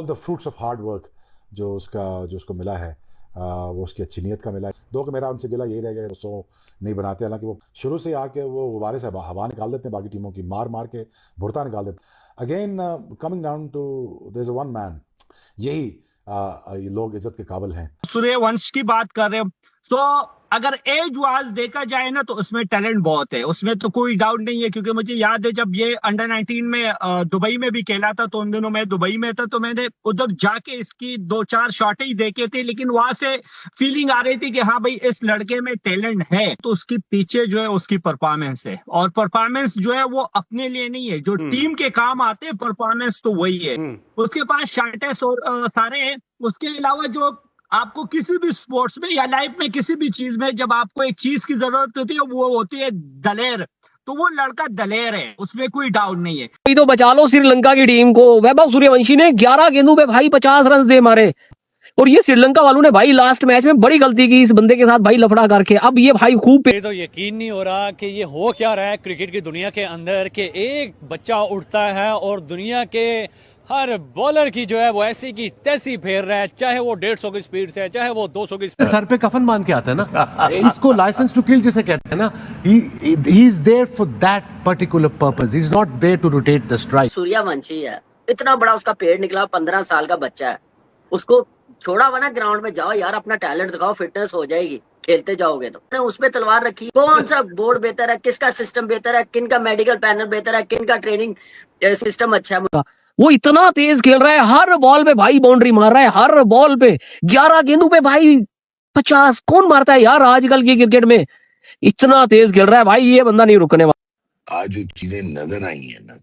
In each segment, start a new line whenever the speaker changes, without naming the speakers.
All the fruits of hard work जो उसको मिला है, वो उसकी अच्छी नीयत का मिला है। दो कि मेरा उनसे गिला यही रह गया, 100 नहीं बनाते। हालांकि वो शुरू से आके वो गुब्बारे से हवा निकाल देते हैं बाकी टीमों की, मार मार के भुरता निकाल देते हैं। Again coming down to there is one man, यही ये लोग इज्जत के काबिल हैं।
सूर्यवंश की बात कर रहे हो तो अगर एज वाइज देखा जाए ना तो उसमें टैलेंट बहुत है, उसमें तो कोई डाउट नहीं है। क्योंकि मुझे याद है जब ये अंडर 19 में दुबई में भी खेला था, तो उन दिनों मैं दुबई में था, तो मैंने उधर जाके इसकी 2-4 शॉट ही देखे थे, लेकिन वहां से फीलिंग आ रही थी कि हाँ भाई इस लड़के में टैलेंट है। तो उसके पीछे जो है उसकी परफॉर्मेंस है, और परफॉर्मेंस जो है वो अपने लिए नहीं है, जो टीम के काम आते हैं परफॉर्मेंस तो वही है। उसके पास शॉट है सारे हैं। उसके अलावा जो आपको किसी भी स्पोर्ट्स में या लाइफ में किसी भी चीज में जब आपको एक चीज की जरूरत होती है वो होती है दलेर, तो वो लड़का दलेर है, उसमें कोई डाउट नहीं है।
तो बचा लो श्रीलंका की टीम को। वैभव सूर्यवंशी ने 11 गेंदों पे भाई 50 रन दे मारे, और ये श्रीलंका वालों ने भाई लास्ट मैच में बड़ी गलती की इस बंदे के साथ भाई लफड़ा करके। अब ये भाई खूब
तो यकीन नहीं हो रहा कि ये हो क्या रहा है क्रिकेट की दुनिया के अंदर, कि एक बच्चा उठता है और दुनिया के हर बॉलर की जो है वो ऐसी की तैसी फेर रहा है, चाहे वो 150 की स्पीड से, चाहे वो 200 की स्पीड।
सर पे कफन बांध के आता है ना, इसको लाइसेंस टू किल जिसे कहते हैं ना, he is there for that particular purpose, he is not there to rotate the strike.
Suryavanshi है, इतना बड़ा उसका पेड़ निकला, 15 साल का बच्चा है, उसको छोड़ा हुआ ना ग्राउंड में, जाओ यार अपना टैलेंट दिखाओ, फिटनेस हो जाएगी, खेलते जाओगे तो। उस पे तलवार रखी, कौन सा बोर्ड बेहतर है, किसका सिस्टम बेहतर है, किन का मेडिकल पैनल बेहतर है, किन का ट्रेनिंग सिस्टम अच्छा है।
वो इतना तेज खेल रहा है, हर बॉल पे भाई बाउंड्री मार रहा है, हर बॉल पे 11 गेंदों पे भाई 50। कौन मारता है यार आजकल की क्रिकेट में, इतना तेज खेल रहा है भाई, ये बंदा नहीं रुकने वाला।
आज जो चीजें नजर आई है ना,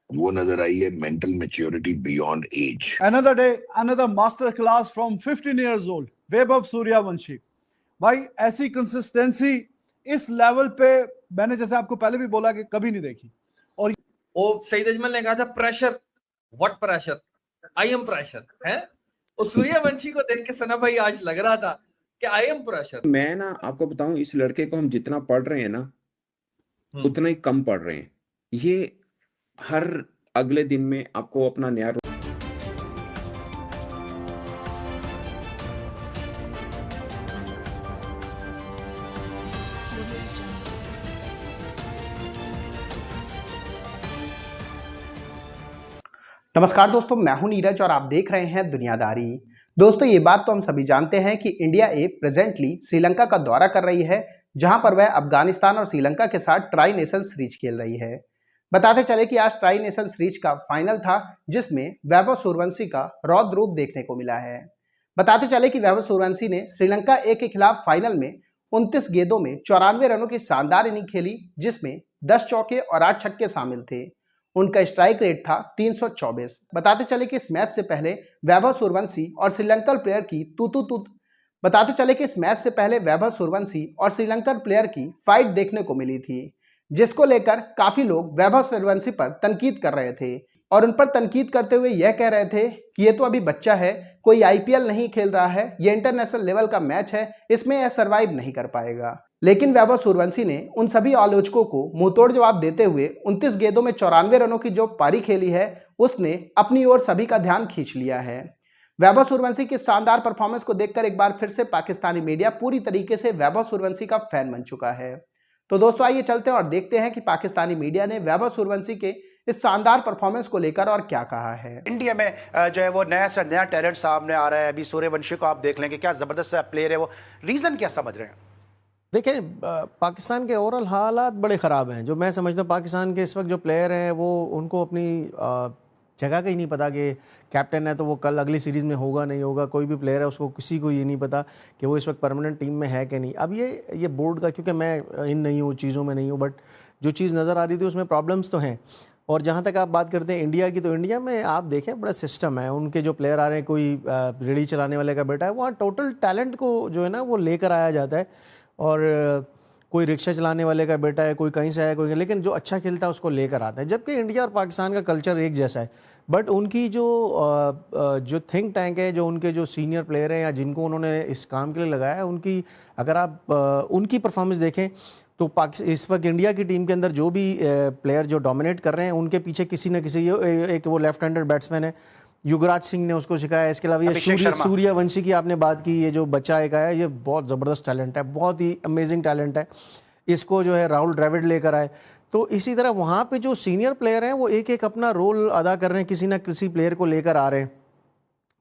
वो नजर आई है mental maturity beyond age.
Another day, another master class from 15 years old, Vaibhav Suryavanshi. भाई ऐसी कंसिस्टेंसी इस लेवल पे मैंने, जैसे आपको पहले भी बोला, कि कभी नहीं देखी। और
वो सईद अजमल ने कहा था pressure, what pressure, I am pressure है। और सूर्यवंशी को देख के सना भाई आज लग रहा था कि आई एम प्रेशर।
मैं ना आपको बताऊं, इस लड़के को हम जितना पढ़ रहे हैं ना उतना ही कम पढ़ रहे हैं। ये हर अगले दिन में आपको अपना नया
नमस्कार दोस्तों, मैं हूं नीरज और आप देख रहे हैं दुनियादारी। दोस्तों, ये बात तो हम सभी जानते हैं कि इंडिया ए प्रेजेंटली श्रीलंका का दौरा कर रही है, जहां पर वह अफगानिस्तान और श्रीलंका के साथ ट्राई नेशन सीरीज खेल रही है। बताते चले कि आज ट्राई नेशन सीरीज का फाइनल था, जिसमें वैभव सूर्यवंशी का रौद्र रूप देखने को मिला है। बताते चले कि वैभव सूर्यवंशी ने श्रीलंका ए के खिलाफ फाइनल में 29 गेंदों में 94 रनों की शानदार इनिंग खेली, जिसमें 10 चौके और 8 छक्के शामिल थे। उनका स्ट्राइक रेट था 324। बताते चले कि इस मैच से पहले वैभव सूर्यवंशी और श्रीलंकन प्लेयर की बताते चले कि इस मैच से पहले वैभव सूर्यवंशी और श्रीलंकन प्लेयर की फाइट देखने को मिली थी, जिसको लेकर काफी लोग वैभव सूर्यवंशी पर तनकीद कर रहे थे, और उन पर तनकीद करते हुए यह कह रहे थे कि ये तो अभी बच्चा है, कोई आईपीएल नहीं खेल रहा है, ये इंटरनेशनल लेवल का मैच है, इसमें यह सर्वाइव नहीं कर पाएगा। लेकिन वैभव सूर्यवंशी ने उन सभी आलोचकों को मुंहतोड़ जवाब देते हुए 29 गेंदों में 94 रनों की जो पारी खेली है, उसने अपनी ओर सभी का ध्यान खींच लिया है। वैभव सूर्यवंशी की शानदार परफॉर्मेंस को देखकर एक बार फिर से पाकिस्तानी मीडिया पूरी तरीके से वैभव सूर्यवंशी का फैन बन चुका है। तो दोस्तों, आइए चलते हैं और देखते हैं कि पाकिस्तानी मीडिया ने वैभव सूर्यवंशी के इस शानदार परफॉर्मेंस को लेकर और क्या कहा है।
इंडिया में जो है वो नया से नया टैलेंट सामने आ रहा है। अभी सूर्यवंशी को आप देख लेंगे, क्या जबरदस्त प्लेयर है वो। रीजन क्या समझ रहे हैं?
देखिए, पाकिस्तान के ओवरऑल हालात बड़े ख़राब हैं। जो मैं समझता हूँ पाकिस्तान के इस वक्त जो प्लेयर हैं वो उनको अपनी जगह का ही नहीं पता कि कैप्टन है तो वो कल अगली सीरीज़ में होगा नहीं होगा। कोई भी प्लेयर है उसको किसी को ये नहीं पता कि वो इस वक्त परमानेंट टीम में है कि नहीं। अब ये बोर्ड का, क्योंकि मैं इन नहीं हूँ चीज़ों में नहीं हूँ, बट जो चीज़ नज़र आ रही थी उसमें प्रॉब्लम्स तो हैं। और जहाँ तक आप बात करते हैं इंडिया की, तो इंडिया में आप देखें बड़ा सिस्टम है। उनके जो प्लेयर आ रहे हैं, कोई रेडी चलाने वाले का बेटा है, वहाँ टोटल टैलेंट को जो है ना वो लेकर आया जाता है। और कोई रिक्शा चलाने वाले का बेटा है, कोई कहीं से है, कोई, लेकिन जो अच्छा खेलता है उसको लेकर आता है। जबकि इंडिया और पाकिस्तान का कल्चर एक जैसा है, बट उनकी जो थिंक टैंक है, जो उनके जो सीनियर प्लेयर हैं या जिनको उन्होंने इस काम के लिए लगाया है, उनकी अगर आप उनकी परफॉर्मेंस देखें तो इस वक्त इंडिया की टीम के अंदर जो भी प्लेयर जो डोमिनेट कर रहे हैं, उनके पीछे किसी न किसी, एक वो लेफ्ट हैंडेड बैट्समैन है युवराज सिंह ने उसको सिखाया। इसके अलावा ये सूर्यवंशी की आपने बात की, ये जो बच्चा एक आया, ये बहुत ज़बरदस्त टैलेंट है, बहुत ही अमेजिंग टैलेंट है। इसको जो है राहुल द्रविड़ लेकर आए। तो इसी तरह वहाँ पे जो सीनियर प्लेयर हैं वो एक एक अपना रोल अदा कर रहे हैं, किसी ना किसी प्लेयर को लेकर आ रहे हैं।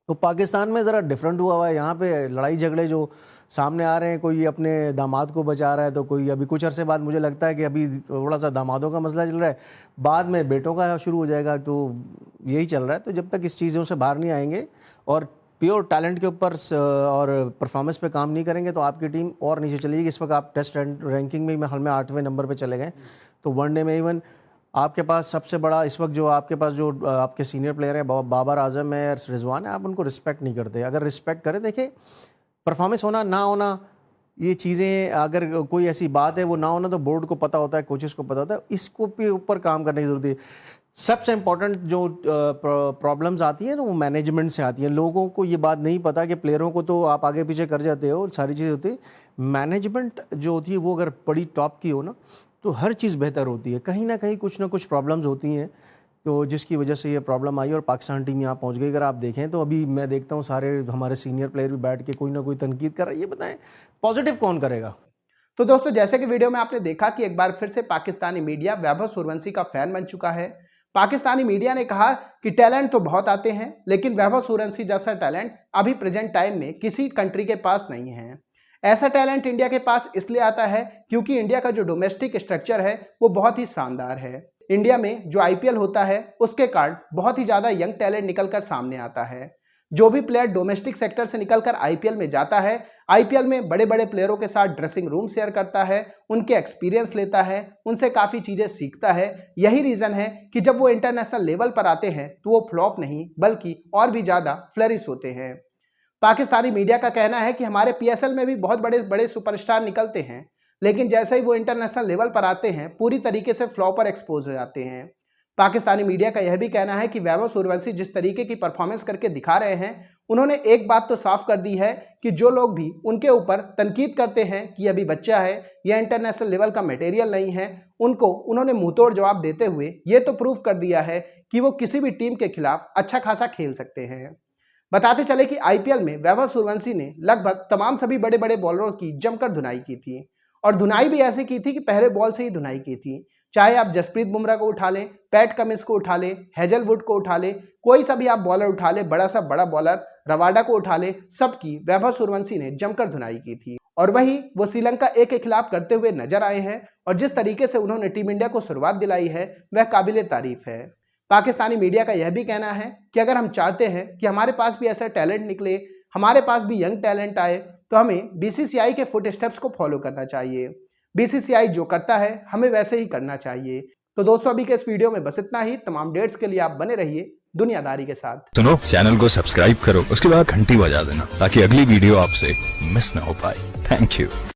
तो पाकिस्तान में ज़रा डिफरेंट हुआ है, यहाँ पे लड़ाई झगड़े जो सामने आ रहे हैं, कोई अपने दामाद को बचा रहा है तो कोई, अभी कुछ अरसे बाद मुझे लगता है कि अभी थोड़ा सा दामादों का मसला चल रहा है, बाद में बेटों का शुरू हो जाएगा। तो यही चल रहा है। तो जब तक इस चीज़ों से बाहर नहीं आएंगे और प्योर टैलेंट के ऊपर और परफॉर्मेंस पे काम नहीं करेंगे तो आपकी टीम और नीचे चलेगी। इस वक्त आप टेस्ट रैंकिंग में हाल में 8वें नंबर पे चले गए। तो वनडे में इवन आपके पास सबसे बड़ा इस वक्त जो आपके पास जो आपके सीनियर प्लेयर हैं बाबर आजम है, रिजवान है, आप उनको रिस्पेक्ट नहीं करते। अगर रिस्पेक्ट करें, देखिए परफॉर्मेंस होना ना होना ये चीज़ें, अगर कोई ऐसी बात है वो ना होना तो बोर्ड को पता होता है, कोचेस को पता होता है, इसको पे ऊपर काम करने की जरूरत है। सबसे इम्पोर्टेंट जो प्रॉब्लम्स आती हैं ना वो मैनेजमेंट से आती हैं। लोगों को ये बात नहीं पता कि प्लेयरों को तो आप आगे पीछे कर जाते हो, सारी चीज़ें होती है। मैनेजमेंट जो होती है वो अगर बड़ी टॉप की हो ना तो हर चीज़ बेहतर होती है। कहीं ना कहीं कुछ ना कुछ प्रॉब्लम्स होती हैं तो जिसकी वजह से ये प्रॉब्लम आई और पाकिस्तान टीम यहाँ पहुँच गई। अगर आप देखें तो अभी मैं देखता हूँ सारे हमारे सीनियर प्लेयर भी बैठ के कोई ना कोई तनकीद कर रहा है। ये बताएं पॉजिटिव कौन करेगा?
तो दोस्तों, जैसे कि वीडियो में आपने देखा कि एक बार फिर से पाकिस्तानी मीडिया वैभव सूर्यवंशी का फैन बन चुका है। पाकिस्तानी मीडिया ने कहा कि टैलेंट तो बहुत आते हैं लेकिन वैभव सूर्यवंशी जैसा टैलेंट अभी प्रेजेंट टाइम में किसी कंट्री के पास नहीं है। ऐसा टैलेंट इंडिया के पास इसलिए आता है क्योंकि इंडिया का जो डोमेस्टिक स्ट्रक्चर है वो बहुत ही शानदार है। इंडिया में जो आईपीएल होता है उसके कारण बहुत ही ज़्यादा यंग टैलेंट निकलकर सामने आता है। जो भी प्लेयर डोमेस्टिक सेक्टर से निकलकर आईपीएल में जाता है, आईपीएल में बड़े बड़े प्लेयरों के साथ ड्रेसिंग रूम शेयर करता है, उनके एक्सपीरियंस लेता है, उनसे काफ़ी चीज़ें सीखता है। यही रीज़न है कि जब वो इंटरनेशनल लेवल पर आते हैं तो वो फ्लॉप नहीं बल्कि और भी ज़्यादा फ्लरिश होते हैं। पाकिस्तानी मीडिया का कहना है कि हमारे पीएसएल में भी बहुत बड़े बड़े सुपरस्टार निकलते हैं लेकिन जैसे ही वो इंटरनेशनल लेवल पर आते हैं पूरी तरीके से फ्लॉप पर एक्सपोज हो जाते हैं। पाकिस्तानी मीडिया का यह भी कहना है कि वैभव सूर्यवंशी जिस तरीके की परफॉर्मेंस करके दिखा रहे हैं, उन्होंने एक बात तो साफ कर दी है कि जो लोग भी उनके ऊपर तनकीद करते हैं कि अभी बच्चा है या इंटरनेशनल लेवल का मटेरियल नहीं है, उनको उन्होंने मुंहतोड़ जवाब देते हुए ये तो प्रूफ कर दिया है कि वो किसी भी टीम के खिलाफ अच्छा खासा खेल सकते हैं। बताते चले कि आईपीएल में वैभव सूर्यवंशी ने लगभग तमाम सभी बड़े बड़े बॉलरों की जमकर धुनाई की थी और धुनाई भी ऐसे की थी कि पहले बॉल से ही धुनाई की थी। चाहे आप जसप्रीत बुमराह को उठा लें, पैट कमिंस को उठा लें, हेजलवुड को उठा लें, कोई सा भी आप बॉलर उठा लें, बड़ा सा बड़ा बॉलर रवाडा को उठा लें, सबकी वैभव सूर्यवंशी ने जमकर धुनाई की थी। और वही वो श्रीलंका ए के खिलाफ करते हुए नजर आए हैं और जिस तरीके से उन्होंने टीम इंडिया को शुरुआत दिलाई है वह काबिले तारीफ है। पाकिस्तानी मीडिया का यह भी कहना है कि अगर हम चाहते हैं कि हमारे पास भी ऐसा टैलेंट निकले, हमारे पास भी यंग टैलेंट आए, तो हमें बीसीसीआई के फुट स्टेप्स को फॉलो करना चाहिए। बीसीसीआई जो करता है हमें वैसे ही करना चाहिए। तो दोस्तों, अभी के इस वीडियो में बस इतना ही। तमाम डेट्स के लिए आप बने रहिए दुनियादारी के साथ।
सुनो, चैनल को सब्सक्राइब करो, उसके बाद घंटी बजा देना ताकि अगली वीडियो आपसे मिस ना हो पाए। Thank you.